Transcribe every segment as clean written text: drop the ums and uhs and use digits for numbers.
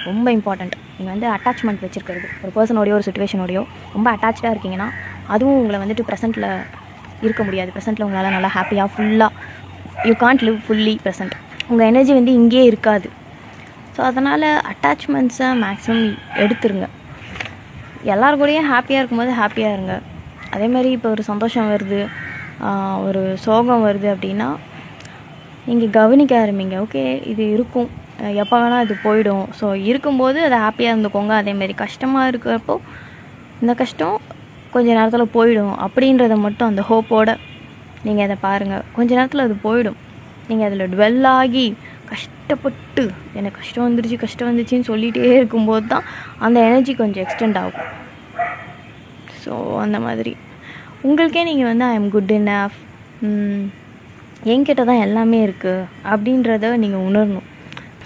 ரொம்ப இம்பார்ட்டண்ட். நீங்கள் வந்து அட்டாச்மெண்ட் வச்சுருக்கிறது ஒரு பர்சனோடையோ ஒரு சுச்சுவேஷனோடையோ ரொம்ப அட்டாச்சாக இருக்கீங்கன்னா அதுவும் உங்களை வந்துட்டு ப்ரெசென்ட்டில் இருக்க முடியாது. ப்ரெசென்ட்டில் உங்களால் நல்லா ஹாப்பியாக ஃபுல்லாக you can't live fully present. உங்கள் எனர்ஜி வந்து இங்கேயே இருக்காது. ஸோ அதனால் அட்டாச்மெண்ட்ஸை மேக்ஸிமம் எடுத்துருங்க. எல்லாருக்கூடையும் ஹாப்பியாக இருக்கும்போது ஹாப்பியாக இருங்க. அதேமாதிரி இப்போ ஒரு சந்தோஷம் வருது, ஒரு சோகம் வருது அப்படின்னா நீங்கள் கவனிக்க ஆரம்பிங்க. ஓகே, இது இருக்கும், எப்போ வேணால் இது போயிடும். ஸோ இருக்கும்போது அதை ஹாப்பியாக இருந்துக்கோங்க. அதேமாரி கஷ்டமாக இருக்கிறப்போ இந்த கஷ்டம் கொஞ்ச நேரத்தில் போயிடும் அப்படின்றத மட்டும் அந்த ஹோப்போடு நீங்கள் அதை பாருங்கள். கொஞ்ச நேரத்தில் அது போயிடும். நீங்கள் அதில் டுவெல் ஆகி கஷ்டப்பட்டு எனக்கு கஷ்டம் வந்துருச்சுன்னு சொல்லிகிட்டே இருக்கும்போது தான் அந்த எனர்ஜி கொஞ்சம் எக்ஸ்டெண்ட் ஆகும். ஸோ அந்த மாதிரி உங்களுக்கே நீங்கள் வந்து ஐ எம் குட் இனஃப், என்கிட்ட தான் எல்லாமே இருக்குது அப்படின்றத நீங்கள் உணரணும்.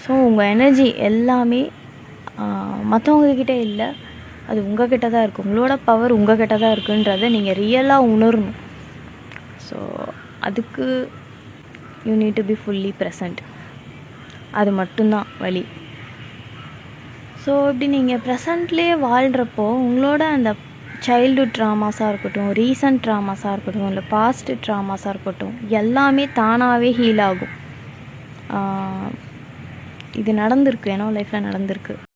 ஸோ உங்கள் எனர்ஜி எல்லாமே மற்றவங்கக்கிட்ட இல்லை, அது உங்கள்கிட்ட தான் இருக்குது. உங்களோட பவர் உங்கள்கிட்ட தான் இருக்குன்றதை நீங்கள் ரியலாக உணரணும். ஸோ அதுக்கு you need to be fully present. அது மட்டும்தான் வழி. ஸோ இப்படி நீங்கள் ப்ரெசண்ட்லேயே வாழ்கிறப்போ உங்களோட அந்த சைல்டுஹுட் ட்ராமாஸாக இருக்கட்டும், ரீசன்ட் ட்ராமாஸாக இருக்கட்டும், இல்லை பாஸ்ட் ட்ராமாஸாக இருக்கட்டும், எல்லாமே தானாகவே ஹீல் ஆகும். இது நடந்திருக்கு, என்னோட லைஃப்பில் நடந்திருக்கு.